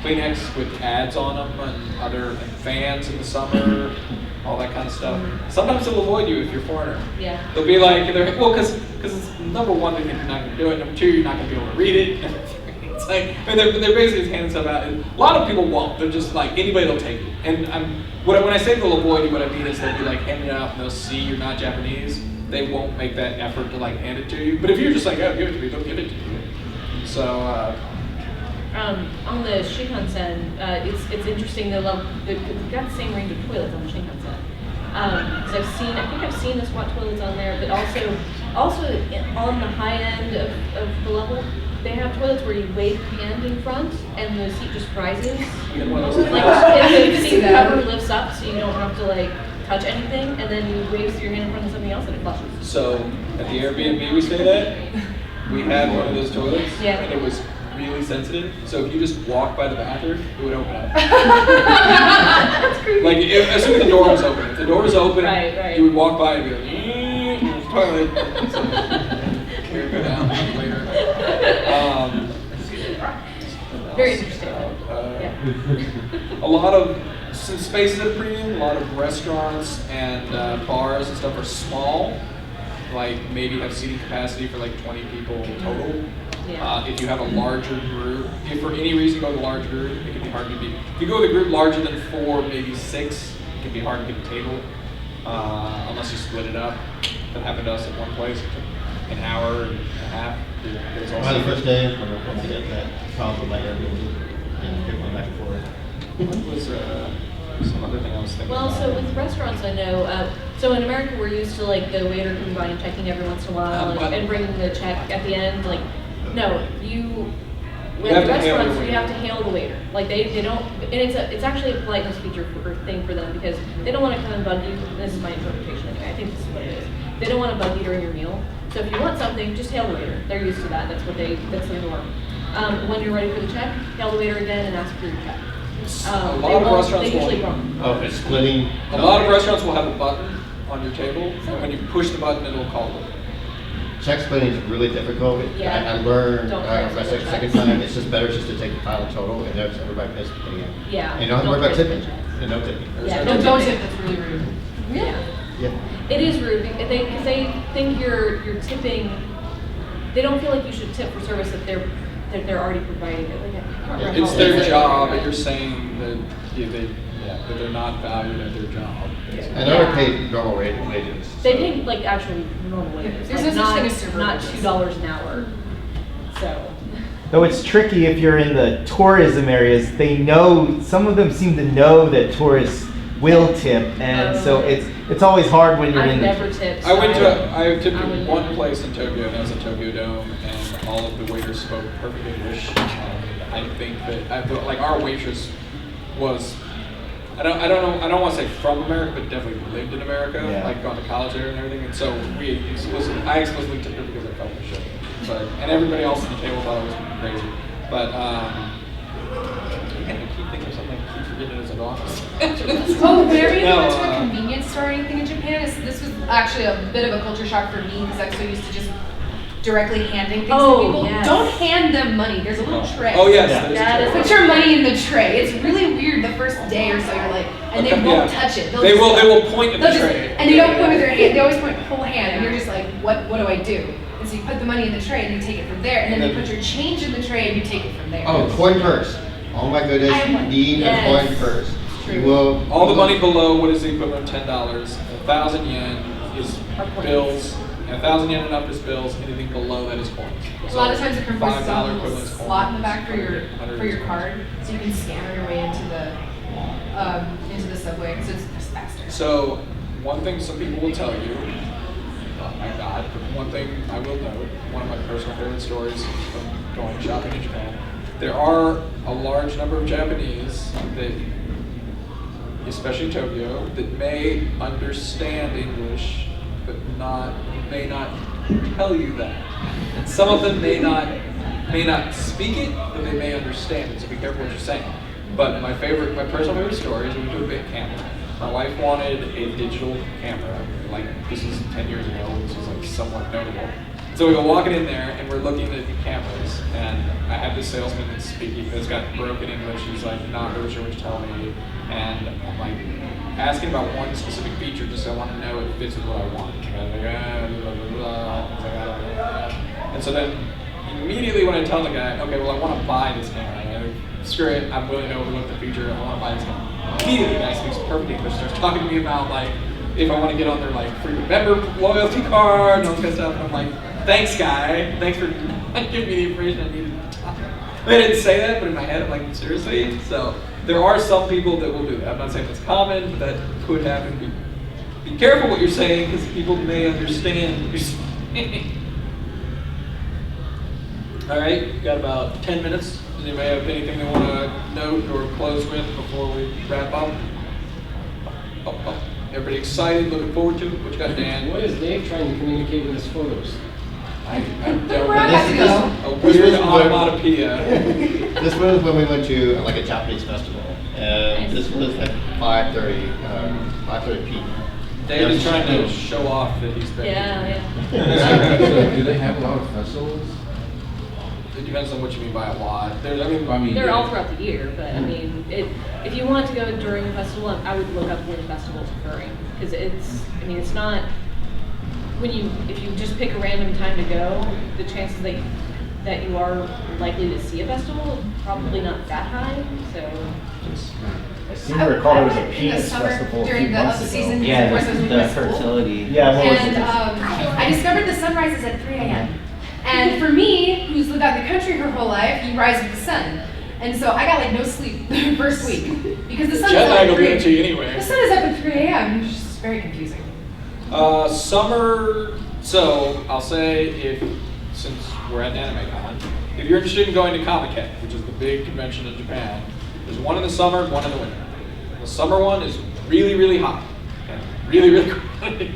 Kleenex with ads on them and fans in the summer, all that kind of stuff. Sometimes they'll avoid you if you're a foreigner. Yeah. They'll be like, because number one, they think you're not going to do it. Number two, you're not going to be able to read it. It's like, I mean, they're basically just handing stuff out. And a lot of people won't. They're just like, anybody will take it. And when I say they'll avoid you, what I mean is they'll be like handing it out and they'll see you're not Japanese. They won't make that effort to like hand it to you. But if you're just like, oh, give it to me, they'll give it to you. So, on the Shinkansen, it's interesting. They've got the same range of toilets on the Shinkansen. Because I think I've seen the squat toilets on there, but also on the high end of the level, they have toilets where you wave your hand in front and the seat just rises. you get one of those. Like I the see seat that. cover lifts up so you don't have to like touch anything, and then you wave your hand in front of something else and it flushes. So at the Airbnb we stayed at, we had one of those toilets, Yeah. and it was really sensitive. So if you just walk by the bathroom, it would open up. That's creepy. Like, as soon as the door was open. If the door was open, Right. you would walk by and be like, toilet. So, here, go down later. Very interesting. A lot of spaces at a premium, a lot of restaurants and bars and stuff are small, like maybe have seating capacity for like 20 people total. Yeah. If you have a larger group, if for any reason you go with a large group, it can be hard to be. If you go with a group larger than 4, maybe 6, it can be hard to get a table, unless you split it up. That happened to us at one place. It took an hour and a half. It was all On the first day, when I get that problem with my Airbnb, and keep going back and forth. What was some other thing I was thinking Well, about? so with restaurants, I know. So in America, we're used to like the waiter coming by and checking every once in a while But- and bringing the check at the end. Like, no, You with have to hail restaurants, the you have to waiter. hail the waiter. Like they don't, and it's actually a politeness feature thing for them because they don't want to come and bug you. This is my interpretation anyway. I think this is what it is. They don't want to bug you during your meal. So if you want something, just hail the waiter. They're used to that. That's the norm. When you're ready for the check, hail the waiter again and ask for your check. A lot of restaurants They usually won't. won't. Oh, it's splitting. A lot of restaurants will have a button on your table, and when you push the button, it'll call it. Check splitting is really difficult. Yeah. I learned Don't my split second checks. time, it's just better just to take the final total and there's everybody pays the end. Yeah. And you don't have to worry about pay tipping. checks. And no tipping. Yeah, No, no don't tipping. tip, that's really rude. Yeah. Yeah. It is rude because they think you're tipping. They don't feel like you should tip for service that they're already providing it. Like, I can't remember It's how their it is. job, and you're saying that that they're not valued at their job. And I would pay normal wages. They so- pay like actual normal wages. There's like no such not, thing as server not wages. $2 an hour. So. Though it's tricky if you're in the tourism areas, they know, some of them seem to know that tourists will tip, and so it's always hard when you're I've in the. never tipped. I went so to I tipped I at would one never. place in Tokyo, and that was a Tokyo Dome, and all of the waiters spoke perfect English. And I think that like our waitress was. I don't want to say from America, but definitely lived in America, Yeah. like gone to college there and everything. And so I explicitly tipped her because I felt the shit. And everybody else at the table thought it was crazy. But I keep thinking of something, I keep forgetting it as an office. Oh, whenever you No, go to a convenience store or anything in Japan, this was actually a bit of a culture shock for me because I'm so used to just directly handing things Oh, to people. yes. Don't hand them money. There's a little tray. Oh yes, Yeah. there's That a is- Put your money in the tray. It's really weird the first day or so. You're like, and they Okay, won't yeah. touch it. They just- will point at the they'll just- tray. and they don't point with their hand. They always point whole hand, and you're just like, what do I do? And so you put the money in the tray and you take it from there, and then you put your change in the tray and you take it from there. Oh, coin purse. Oh my goodness, I you want- need Yes. a coin purse. You will. All the money below what is the equivalent of $10, 1,000 yen is Are coins. bills, and 1,000 yen and up is bills. Anything below that is coins. A lot of times it comes with $5 a little equivalent is slot in the coins. back for your card, so you can scan on your way into the subway, so it's just faster. So, one thing some people will tell you, oh my God, but one thing I will note, one of my personal favorite stories from going shopping in Japan, there are a large number of Japanese that, especially Tokyo, that may understand English, but may not tell you that. And some of them may not speak it, but they may understand it. So be careful what you're saying. But my personal favorite story is we went to a big camera. My wife wanted a digital camera. Like this is 10 years ago, which is like somewhat notable. So we go walking in there and we're looking at the cameras, and I have this salesman that's speaking, that's got broken English. He's like not really sure what to tell me, and I'm like asking about one specific feature just so I want to know if it fits with what I want. And I'm like, blah, blah, blah. I was like, I don't know. And so then immediately when I tell the guy, okay, well I want to buy this camera, I'm like, screw it, I'm willing to overlook the feature. I want to buy this camera. Immediately the guy speaks perfect English, starts talking to me about like if I want to get on their like free member loyalty card and all this kind of stuff. And I'm like, thanks, guy. Thanks for giving me the information I needed. I didn't say that, but in my head, I'm like, seriously? So there are some people that will do that. I'm not saying that's common, but that could happen. Be careful what you're saying, because people may understand what you're saying. All right, we've got about 10 minutes. Does anybody have anything they want to note or close with before we wrap up? Oh. Everybody excited, looking forward to it? What you got, Dan? What is Dave trying to communicate with his photos? I don't Where I have to go. Oh, weird was when- onomatopoeia. This was when we went to like a Japanese festival, and Nice. this was at 5:30, 5:30 p.m. Dave is trying to show off that he's been. Yeah, So yeah. do they have a lot of festivals? It depends on what you mean by a lot. There's, I I mean, They're all throughout the year, but I mean, if you want to go during a festival, I would look up when the festival's occurring. Because I mean, it's not, if you just pick a random time to go, the chances that you are likely to see a festival, probably not that high, so. I seem to recall there was a went in the penis summer festival a during few the months off-season. ago. Yeah, Of course, I was the with my school. fertility. Yeah, what was And it? I discovered the sunrise is at 3 a.m. And for me, who's lived out in the country her whole life, you rise with the sun. And so I got like no sleep the first week because the sun is jet up lag at will 3 do it to you anyway. The sun is up at 3 a.m. It's just very confusing. Summer, so I'll say since we're at AnimeCon, if you're interested in going to Comic-Con, which is the big convention in Japan, there's one in the summer, one in the winter. The summer one is really, really hot. And really, really crowded.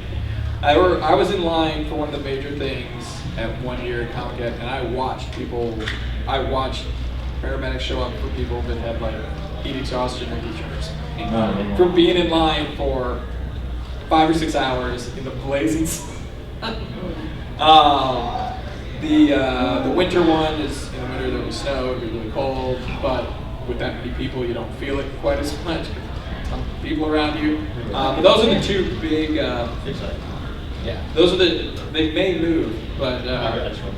I was in line for one of the major things at one year at Comic-Con, and I watched paramedics show up for people that had like heat exhaustion in their t-shirts. From being in line for 5 or 6 hours in the blazing sun. The winter one is in the winter there was snow, it'd be really cold, but with that many people you don't feel it quite as much. Some people around you. But those are the two big yeah, those are they may move, but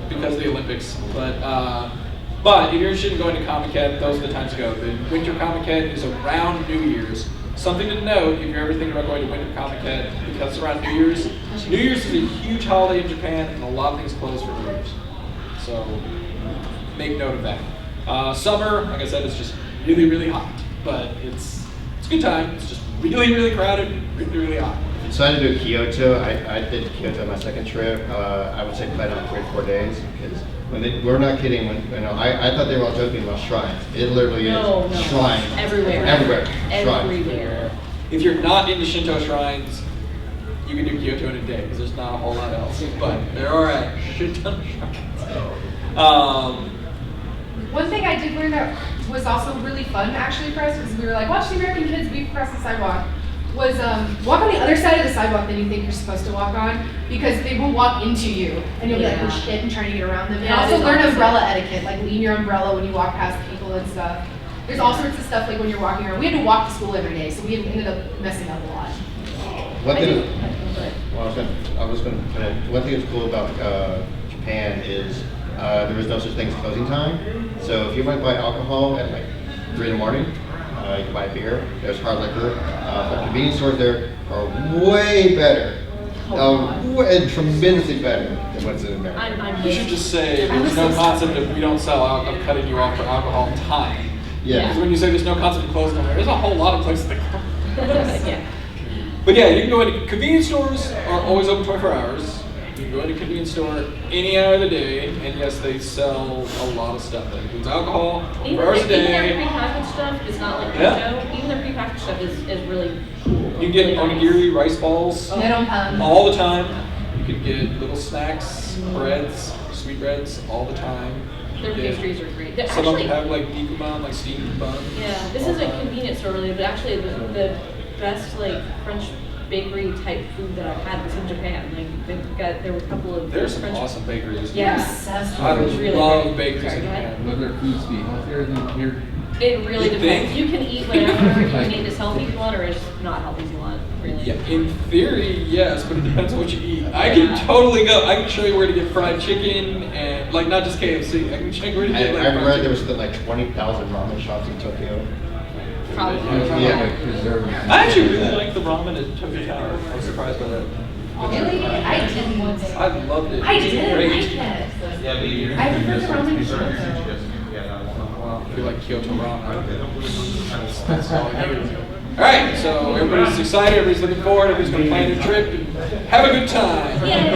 because of the Olympics. But if you're interested in going to Comic-Con, those are the times to go. The Winter Comic-Con is around New Year's. Something to note if you're ever thinking about going to Winter Comic-Con, because it's around New Year's. New Year's is a huge holiday in Japan, and a lot of things close for New Year's. So make note of that. Summer, like I said, is just really, really hot, but it's a good time. It's just really, really crowded, really, really hot. So I had to do Kyoto. I did Kyoto my second trip. I would say plan on 3 or 4 days because we're not kidding. I thought they were all joking about shrines. It literally is shrines Everywhere. Shrines. Everywhere. If you're not into Shinto shrines, you can do Kyoto in a day because there's not a whole lot else. But there are a shit ton of shrines. One thing I did learn that was also really fun actually for us because we were like, watch the American kids weave across the sidewalk. Was walk on the other side of the sidewalk than you think you're supposed to walk on because they will walk into you and you'll be like, oh shit, and trying to get around them. Yeah, And also learn awesome. umbrella etiquette, like lean your umbrella when you walk past people and stuff. There's all sorts of stuff like when you're walking around. We had to walk to school every day, so we ended up messing up a lot. One I thing, do. I was going to put in, one thing that's cool about Japan is there is no such thing as closing time. So if you might buy alcohol at like 3 in the morning, you can buy beer. There's hard liquor. But convenience stores there are way better, and tremendously better than what's in America. I'm You should just say there's no concept of we don't sell of cutting you off for alcohol time. Yeah. Because when you say there's no concept of closing there, there's a whole lot of places that close. Yeah. But yeah, you can go into convenience stores are always open 24 hours. You can go into a convenience store any hour of the day, and yes, they sell a lot of stuff. That includes alcohol, 24 hours a Even their day. prepackaged stuff is not like Yeah. Kyoto. Even their prepackaged stuff is really cool. You can get Really nice. onigiri rice balls Meron all the time. You can get little snacks, breads, sweetbreads all the time. Their You get- pastries are great. They're Some of actually, them have like bikuman, like steamed buns. yeah, this is a convenience store really, but actually the best like French bakery type food that I've had was in Japan. Like there were a couple of There's some French. awesome bakeries. Yeah. obsessed I with It's really love great. bakeries Sorry, in go ahead. Japan. Would their foods be healthier than here? It really You depends. think? You can eat whatever you need as healthy as you want or as not healthy as you want, really. Yeah, in theory, yes, but it depends on what you eat. I can totally go. I can show you where to get fried chicken and like not just KFC. I can show you where to get like I fried read there chicken. was like 20,000 ramen shops in Tokyo. Probably. Yeah. Like preservatives. I actually really like the ramen at Tokyo Tower. I was surprised by that. Really? I didn't want to. I loved it. I It was didn't great. like it. I prefer the ramen Kyoto. Well, I feel like Kyoto ramen. That's all I need. All right, so everybody's excited. Everybody's looking forward. Everybody's going to plan their trip and have a good time. Yay!